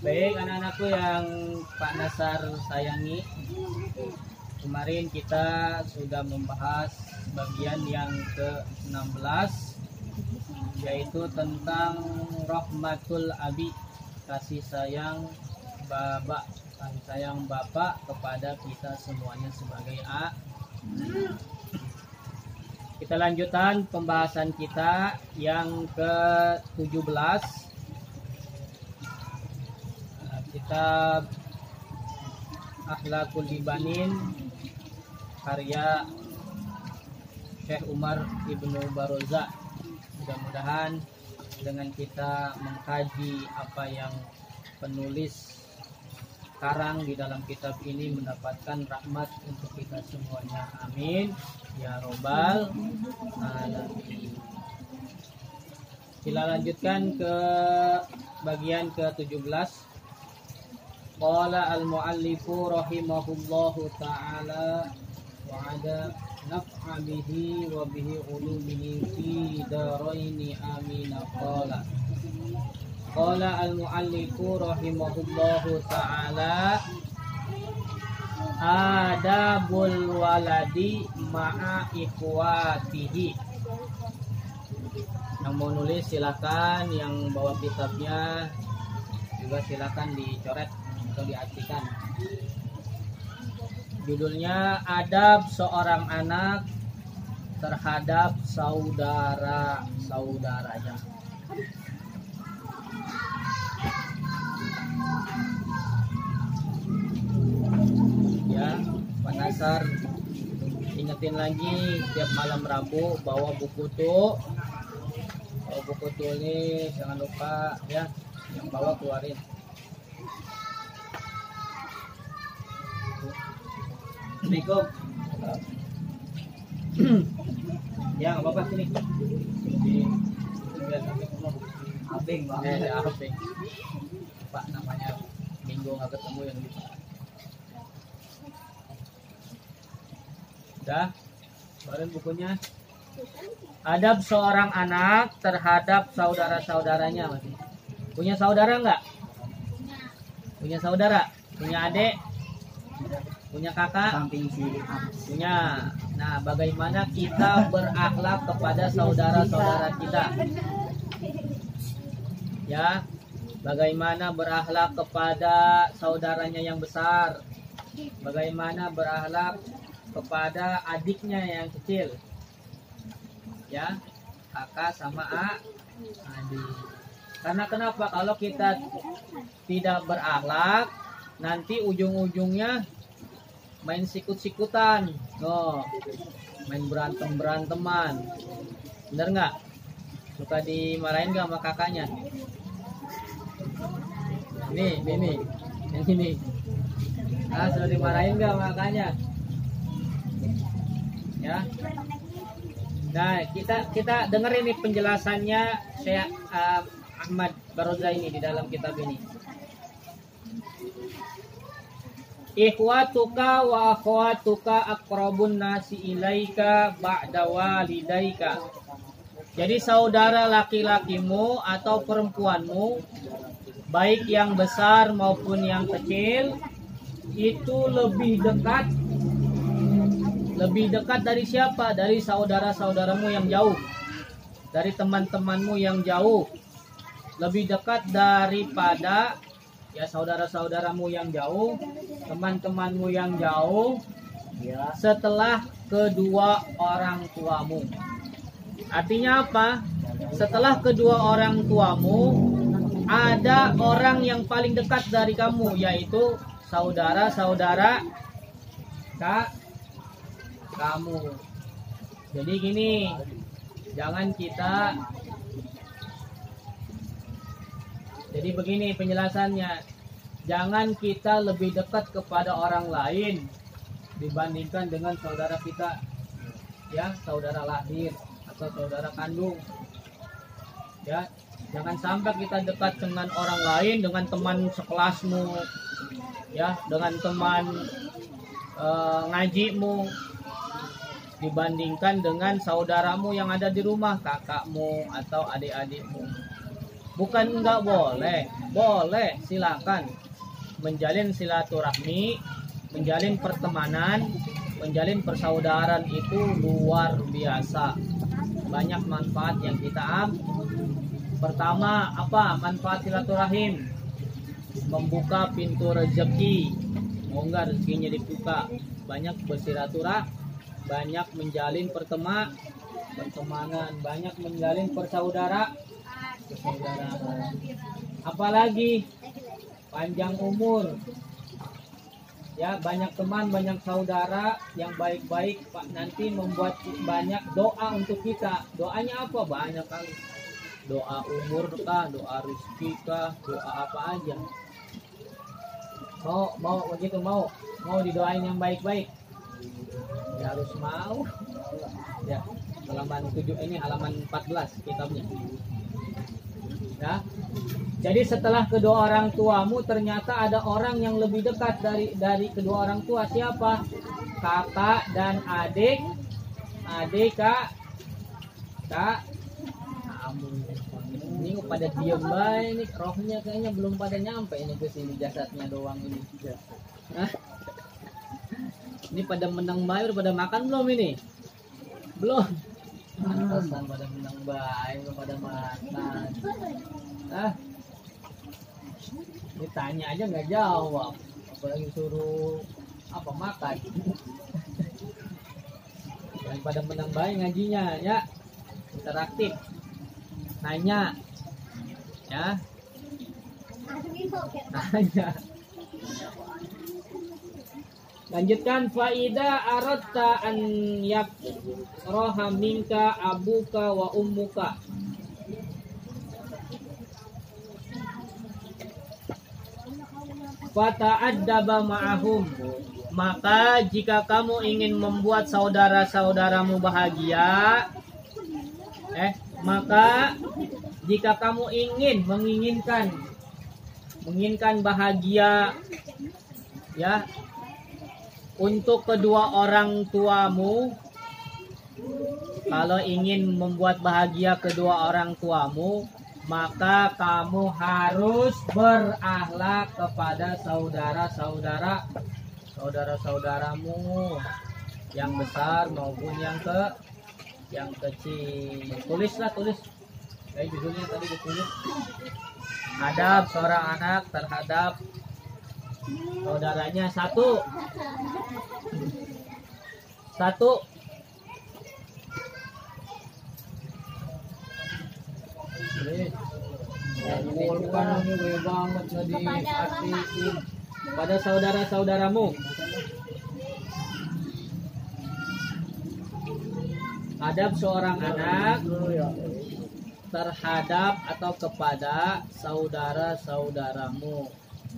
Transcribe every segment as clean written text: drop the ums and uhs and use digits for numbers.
Baik anak-anakku yang Pak Nasar sayangi, kemarin kita sudah membahas bagian yang ke-16, yaitu tentang rahmatul abi, kasih sayang bapak kepada kita semuanya sebagai Kita lanjutkan pembahasan kita yang ke-17, kitab Akhlaqul Libanin karya Syekh Umar Ibnu Baroza. Mudah-mudahan dengan kita mengkaji apa yang penulis karang di dalam kitab ini mendapatkan rahmat untuk kita semuanya. Amin ya robbal alamin. Kita lanjutkan ke bagian ke-17. Qala al-muallifu rahimahullahu ta'ala wa ada naf'a bihi wa bihi ulumihi fi daraini amin. Qala al-muallifu rahimahullahu ta'ala adabul waladi ma'a ikhwatihi. Yang mau nulis silakan, yang bawa kitabnya juga silakan dicoret atau diartikan. Judulnya adab seorang anak terhadap saudara-saudaranya. Ya, Pak Nasar ingetin lagi tiap malam Rabu bawa buku tuh. Bawa buku tuh ini jangan lupa ya, yang bawa keluarin. Assalamualaikum. Ya nggak apa-apa sini. Abeng bang. Abeng. Pak namanya minggu nggak ketemu yang lupa. Udah, keluarin bukunya. Adab seorang anak terhadap saudara-saudaranya. Masih punya saudara nggak? Punya saudara? Punya adik? Punya kakak? Punya. Nah, bagaimana kita berakhlak kepada saudara-saudara kita? Ya, bagaimana berakhlak kepada saudaranya yang besar? Bagaimana berakhlak kepada adiknya yang kecil? Ya, kakak sama adik. Karena kenapa? Kalau kita tidak berakhlak, nanti ujung-ujungnya main sikut-sikutan, main berantem-beranteman. Bener nggak? Suka dimarahin nggak sama kakaknya? Ini, yang ini. Sudah dimarahin nggak sama kakaknya? Ya. Nah, kita dengerin nih penjelasannya Syekh Ahmad Baroza ini di dalam kitab ini. Ikhwatuka wa akhwatuka aqrabun nasi ilaika ba'da walidaika. Jadi saudara laki-lakimu atau perempuanmu, baik yang besar maupun yang kecil, itu lebih dekat dari siapa? Dari saudara-saudaramu yang jauh, dari teman-temanmu yang jauh, lebih dekat daripada ya saudara-saudaramu yang jauh, teman-temanmu yang jauh, ya, setelah kedua orang tuamu. Artinya apa? Setelah kedua orang tuamu, ada orang yang paling dekat dari kamu, yaitu saudara-saudara kamu. Jadi gini, jangan kita. Jadi begini penjelasannya, jangan kita lebih dekat kepada orang lain dibandingkan dengan saudara kita, ya, saudara lahir atau saudara kandung. Ya, jangan sampai kita dekat dengan orang lain, dengan teman sekelasmu, ya, dengan teman ngajimu, dibandingkan dengan saudaramu yang ada di rumah, kakakmu atau adik-adikmu. Bukan nggak boleh, boleh, silakan menjalin silaturahmi, menjalin pertemanan, menjalin persaudaraan itu luar biasa. Banyak manfaat yang kita ambil. Pertama, apa manfaat silaturahim? Membuka pintu rezeki. Moga rezekinya dibuka. Banyak bersilaturah, banyak menjalin pertemanan, banyak menjalin persaudaraan. Apalagi panjang umur. Ya, banyak teman, banyak saudara yang baik-baik, Pak, nanti membuat banyak doa untuk kita. Doanya apa? Banyak kali. Doa umur kah, doa rezeki kah, doa apa aja. Mau begitu, mau didoain yang baik-baik. Ya harus mau. Ya, halaman 7 ini halaman 14 kitabnya. Ya. Jadi setelah kedua orang tuamu ternyata ada orang yang lebih dekat dari kedua orang tua. Siapa? Kakak dan adik. Kak. Ini pada diem baik, ini rohnya kayaknya belum pada nyampe ini ke sini, jasadnya doang ini. Hah? Ini pada menang baik, pada makan belum ini? Belum. Pantesan pada menang baik, belum pada makan. Ini tanya aja nggak jawab, apalagi suruh apa makan. Yang pada menang baik ngajinya ya, interaktif, nanya, ya, nanya. Lanjutkan, faida aradta an yakroha minka abuka wa ummuka. Fata'addaba ma'ahum. Maka jika kamu ingin membuat saudara-saudaramu bahagia, maka jika kamu menginginkan bahagia, ya, untuk kedua orang tuamu, kalau ingin membuat bahagia kedua orang tuamu, maka kamu harus berakhlak kepada saudara-saudaramu yang besar maupun yang kecil. Tulis. Kayak judulnya tadi ditulis. Adab seorang anak terhadap saudaranya. Satu. Bukan ini banget tadi artiin pada saudara-saudaramu. Adab seorang anak terhadap atau kepada saudara-saudaramu.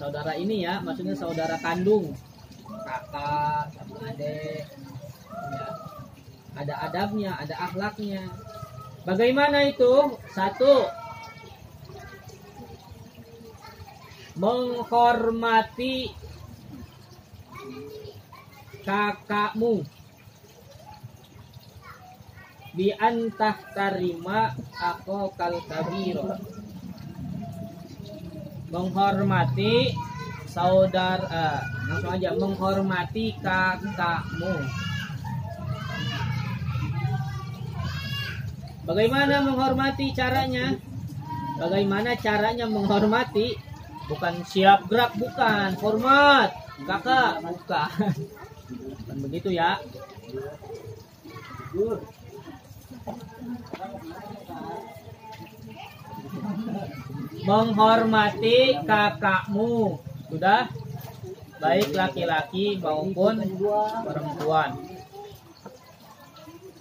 Saudara ini ya, maksudnya saudara kandung, kakak, adik. Ya. Ada adabnya, ada akhlaknya. Bagaimana itu? Satu, menghormati kakakmu. Bi antah tarima ako kal kabiro. Menghormati saudara, langsung aja, menghormati kakakmu. Bagaimana menghormati caranya? Bagaimana caranya menghormati? Bukan siap gerak, bukan. Hormat kakak, bukan. Bukan begitu ya. Menghormati kakakmu. Sudah? Baik laki-laki maupun perempuan.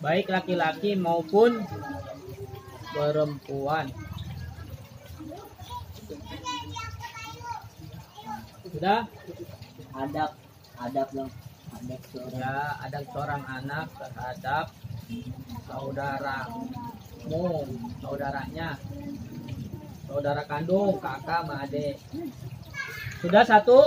Baik laki-laki maupun perempuan. Sudah? Adab dong. Adab seorang anak terhadap saudaramu, saudaranya, saudara kandung, kakak, sama adik. Sudah satu.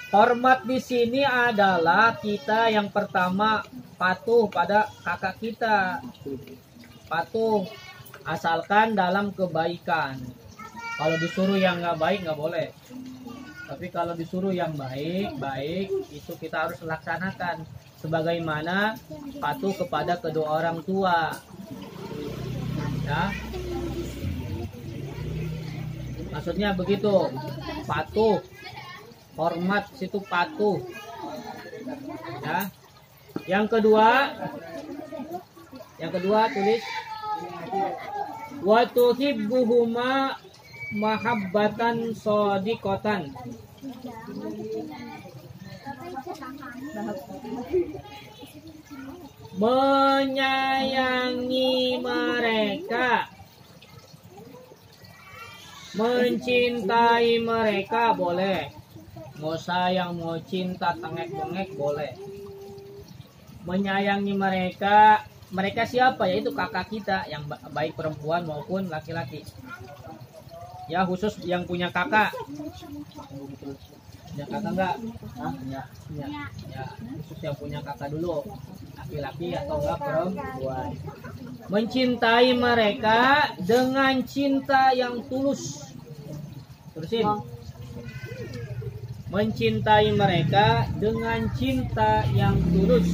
Hormat di sini adalah kita yang pertama patuh pada kakak kita, patuh asalkan dalam kebaikan. Kalau disuruh yang nggak baik nggak boleh. Tapi kalau disuruh yang baik itu kita harus laksanakan. Sebagaimana patuh kepada kedua orang tua. Ya. Maksudnya begitu, patuh, hormat situ patuh. Ya. Yang kedua tulis wa tuhibbuhuma mahabbatan shadiqatan. Menyayangi mereka, mencintai mereka boleh. Mau sayang, mau cinta, tengek-tengek boleh. Menyayangi mereka, mereka siapa? Yaitu kakak kita yang baik perempuan maupun laki-laki. Ya, khusus yang punya kakak. Punya kakak enggak? Hah? Ya. Ya, khusus yang punya kakak dulu. Laki-laki atau enggak perempuan. Mencintai mereka dengan cinta yang tulus. Terusin. Mencintai mereka dengan cinta yang tulus.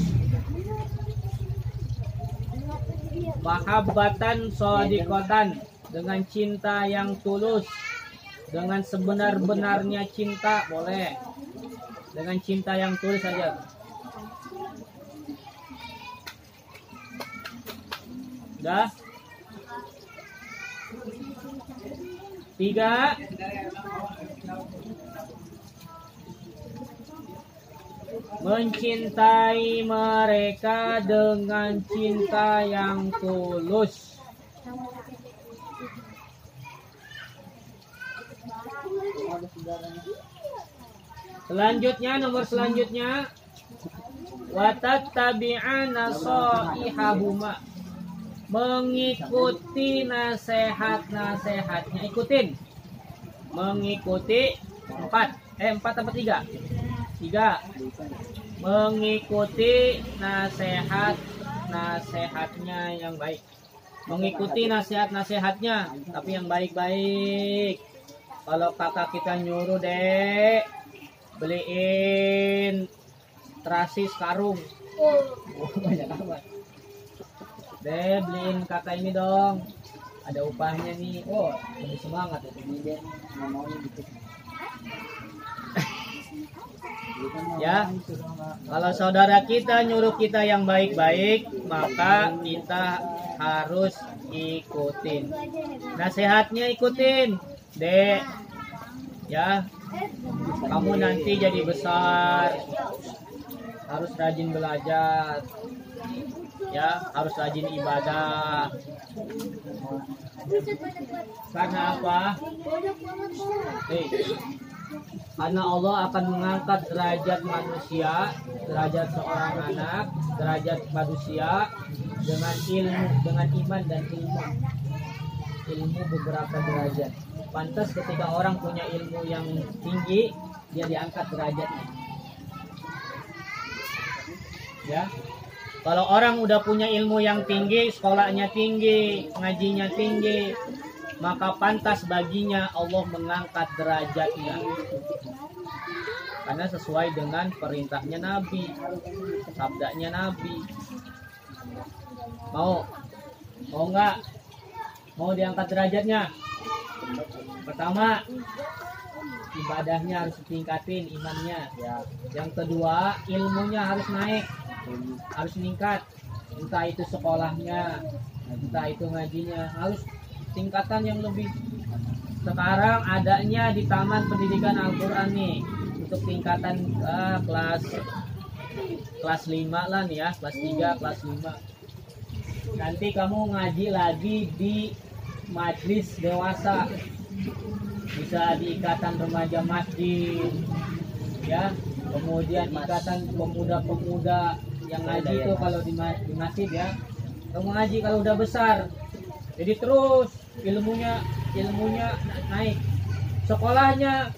Mahabbatan shadiqatan, dengan cinta yang tulus, dengan sebenar-benarnya cinta boleh, dengan cinta yang tulus saja. Dah. 3. Mencintai mereka dengan cinta yang tulus. Selanjutnya, nomor selanjutnya, watattabi'ana shaihahuma, mengikuti nasihat-nasihatnya. Ikutin, mengikuti 4 apa 3? 3. Mengikuti nasihatnya yang baik. Mengikuti nasihat-nasihatnya, tapi yang baik-baik. Kalau kakak kita nyuruh, Dek, beliin terasi sekarung. Banyak amat. Dek, beliin kakak ini dong. Ada upahnya nih. Oh, lebih semangat itu. Dia nggak mau gitu. Ya, kalau saudara kita nyuruh kita yang baik-baik, maka kita harus ikutin. Nasihatnya ikutin, Dek. Ya, kamu nanti jadi besar, harus rajin belajar. Ya, harus rajin ibadah. Karena apa? Karena Allah akan mengangkat derajat manusia, derajat seorang anak, derajat manusia dengan ilmu, dengan iman dan ilmu. Ilmu beberapa derajat. Pantas ketika orang punya ilmu yang tinggi, dia diangkat derajatnya. Ya. Kalau orang udah punya ilmu yang tinggi, sekolahnya tinggi, ngajinya tinggi, maka pantas baginya Allah mengangkat derajatnya. Karena sesuai dengan perintahnya Nabi, sabdanya Nabi. Mau nggak? Mau diangkat derajatnya? Pertama, ibadahnya harus ditingkatin, imannya. Yang kedua, ilmunya harus naik, harus meningkat. Entah itu sekolahnya, entah itu ngajinya, harus tingkatan yang lebih. Sekarang adanya di Taman Pendidikan Al-Quran nih, untuk tingkatan kelas 5 lah nih ya, kelas 3, kelas 5. Nanti kamu ngaji lagi di majlis dewasa, bisa di ikatan remaja masjid, ya, kemudian ikatan pemuda-pemuda yang ngaji itu kalau di masjid ya, kamu ngaji kalau udah besar. Jadi terus ilmunya naik. Sekolahnya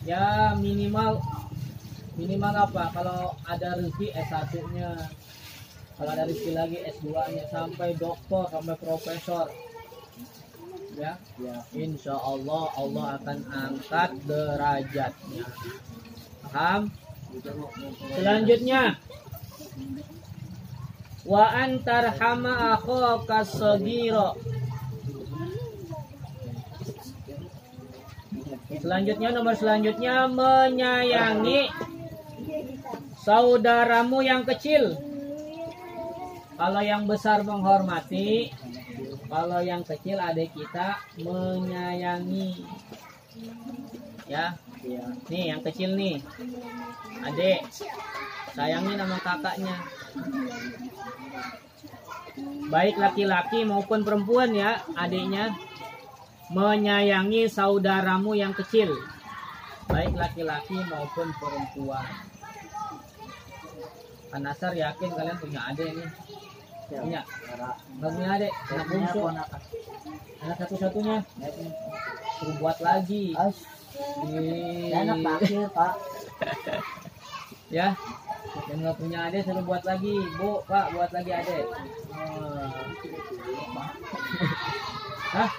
ya minimal apa? Kalau ada rezeki S1-nya. Kalau ada rezeki lagi S2-nya, sampai doktor, sampai profesor. Ya, insya Allah Allah akan angkat derajatnya. Paham? Selanjutnya, wa antarhama akhaka shaghira. Selanjutnya, nomor selanjutnya, menyayangi saudaramu yang kecil. Kalau yang besar menghormati, kalau yang kecil adik kita menyayangi. Ya, nih yang kecil nih, adik sayangi nama kakaknya. Baik laki-laki maupun perempuan ya, adiknya menyayangi saudaramu yang kecil. Baik laki-laki maupun perempuan. Kanasar yakin kalian punya adik nih? Punya? Nggak punya adik? Anak bungsu? Anak satu-satunya? Suruh buat lagi. Anak terakhir, Pak. Ya, yang nggak punya adik suruh buat lagi. Bu, Pak, buat lagi adik. Hah?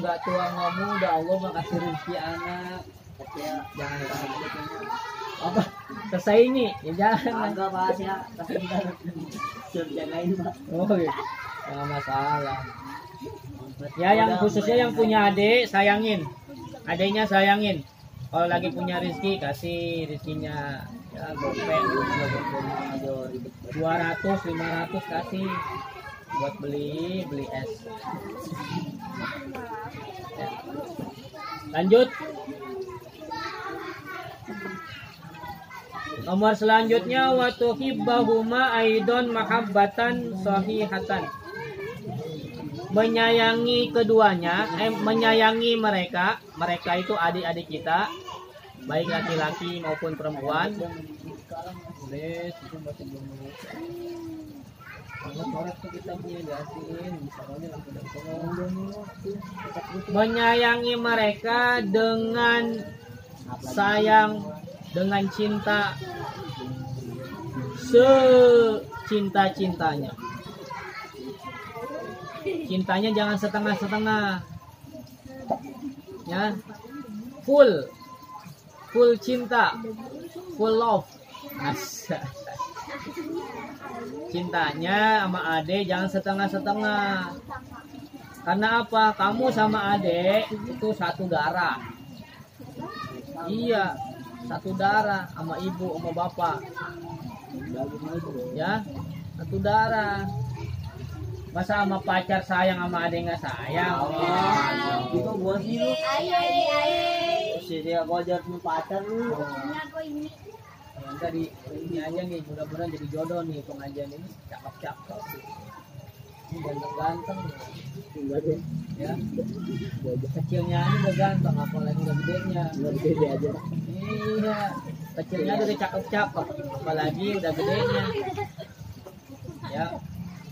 Nggak tua ngomong, udah Allah makasih rezeki anak. Jangan apa? Selesai ini, ya jangan. Agak bahas ya, tapi kita suruh jagain, Pak. Oh, iya. Nggak masalah. Ya, yang khususnya yang punya adik sayangin, adiknya sayangin. Kalau lagi punya rezeki kasih rezekinya, ya gopek 200 500 kasih buat beli es. Ya. Lanjut. Nomor selanjutnya, wa tuhibbahuma aidon mahabbatan sahihatan. Menyayangi keduanya, menyayangi mereka itu adik-adik kita, baik laki-laki maupun perempuan. Boleh, itu masih belum mengucap. Kalau korek tuh kita punya diasihin, misalnya lampu dan menyayangi mereka dengan sayang, dengan cinta, secinta-cintanya. Cintanya jangan setengah-setengah, ya, full cinta, full love. Cintanya sama adek jangan setengah-setengah. Karena apa? Kamu sama adek itu satu darah. Iya, satu darah sama ibu sama bapak. Ya, satu darah. Masa sama pacar sayang sama adek nggak sayang? Itu gua sih lu. Si dia wajar sama pacar lu. Yang tadi ini aja nih, mudah-mudahan jadi jodoh nih pengajian ini, cakep-cakep. Ini ganteng-ganteng. Ya. Kecilnya ini udah ganteng, apalagi udah gedenya. Udah gede aja. Iya. Kecilnya udah cakep-cakep, apalagi udah gedenya. Ya.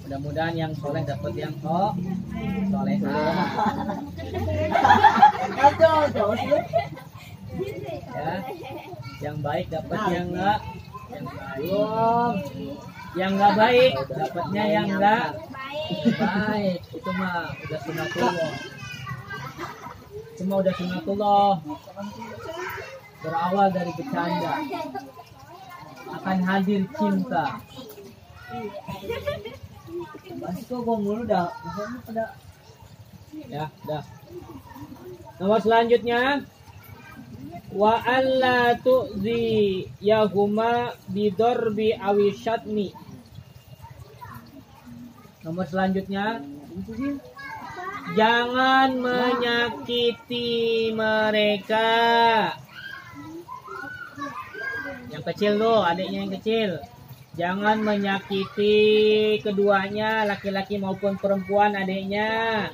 Mudah-mudahan yang soleh dapat yang soleha. Ya, yang baik dapat yang enggak, yang enggak baik dapatnya yang enggak baik. Itu mah udah sunatullah. Cuma udah sunatullah. Berawal dari bercanda akan hadir cinta. Masih kok gua mulu dah. Ya, dah. Nomor selanjutnya, wa alla tu'zi yahuma bidorbi awisyatni. Nomor selanjutnya, jangan menyakiti mereka. Yang kecil loh, adiknya yang kecil. Jangan menyakiti keduanya, laki-laki maupun perempuan, adiknya.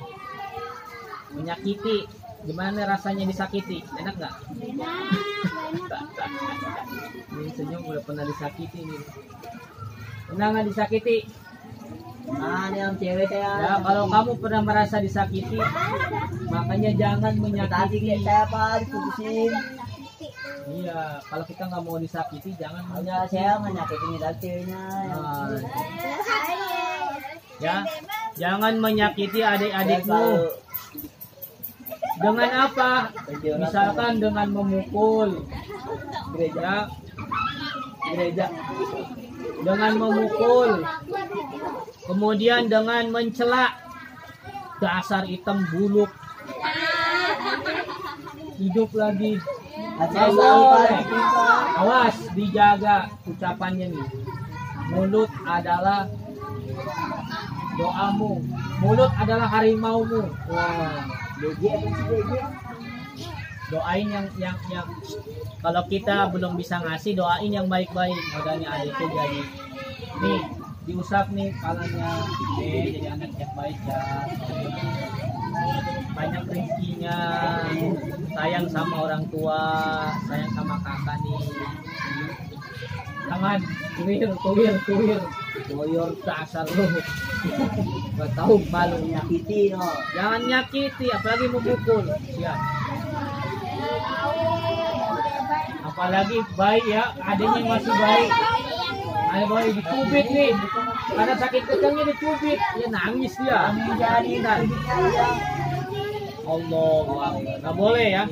Menyakiti, gimana rasanya disakiti? Enak nggak? Ini senyum udah pernah disakiti nih. Pernah nggak disakiti? Nah, ini yang cewek saya. Ya, kalau kamu pernah merasa disakiti, makanya jangan menyakiti. Saya apa diputusin? Iya, kalau kita nggak mau disakiti, jangan. Hanya saya menyakitin ceweknya. Ya, jangan menyakiti adik-adikmu. Dengan apa? Misalkan dengan memukul gereja, dengan memukul, kemudian dengan mencela, dasar hitam buluk, hidup lagi. Awas, dijaga ucapannya nih. Mulut adalah doamu, mulut adalah harimaumu. Doain yang kalau kita belum bisa ngasih, doain yang baik-baik. Modalnya adikku jadi nih, diusap nih kepalanya, jadi anak yang baik ya, banyak rezekinya, sayang sama orang tua, sayang sama kakak nih. Jangan tuir boyor dasar lu. Gak tahu malu nyakiti, no. Jangan nyakiti, apalagi memukul. Siap. Apalagi baik ya, adanya yang masih baik. Ada bayi dicubit nih, karena sakit kecilnya dicubit, ya nangis dia. Allah, nggak boleh ya.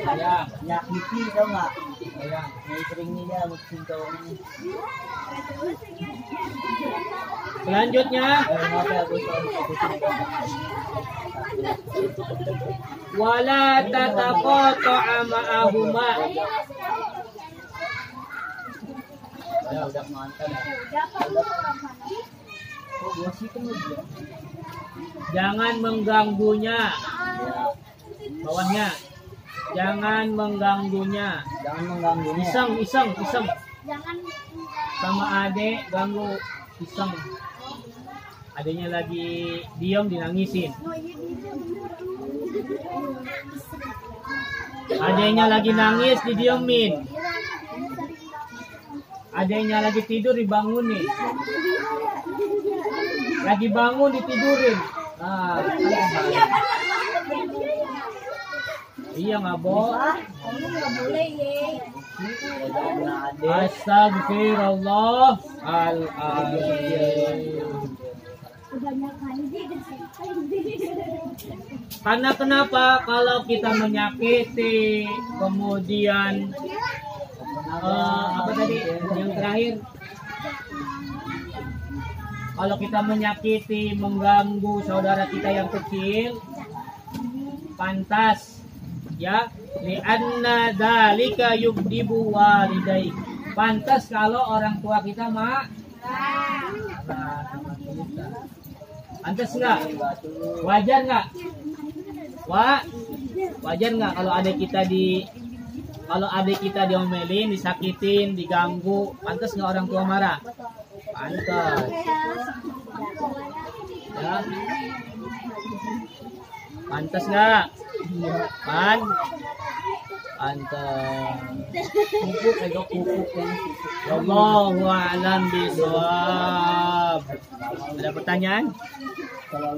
Saya nyakiti tau nggak? saya Sering ini dia muncul ini. selanjutnya wala tataqata'a ma'ahuma. Udah mantap. Jangan mengganggunya. Bawahnya. Jangan mengganggunya. Iseng. Sama adek ganggu iseng. Adeknya lagi diam dinangisin. Adeknya lagi nangis didiemin. Adeknya lagi tidur dibangunin. Lagi bangun ditidurin. Iya nggak boleh. Astagfirullah Karena kenapa? Kalau kita menyakiti, kemudian apa tadi yang terakhir? Kalau kita menyakiti, mengganggu saudara kita yang kecil, pantas ya, li'anna dzalika yubdibu walidai. Pantas kalau orang tua kita pantas enggak? Wajar enggak? Wajar enggak kalau adik kita diomelin, disakitin, diganggu, pantas enggak orang tua marah? Pantas. Ya. Pantas enggak? Pantas. Pupuk. Wallahu a'lam bishawab. Ada pertanyaan? Kalau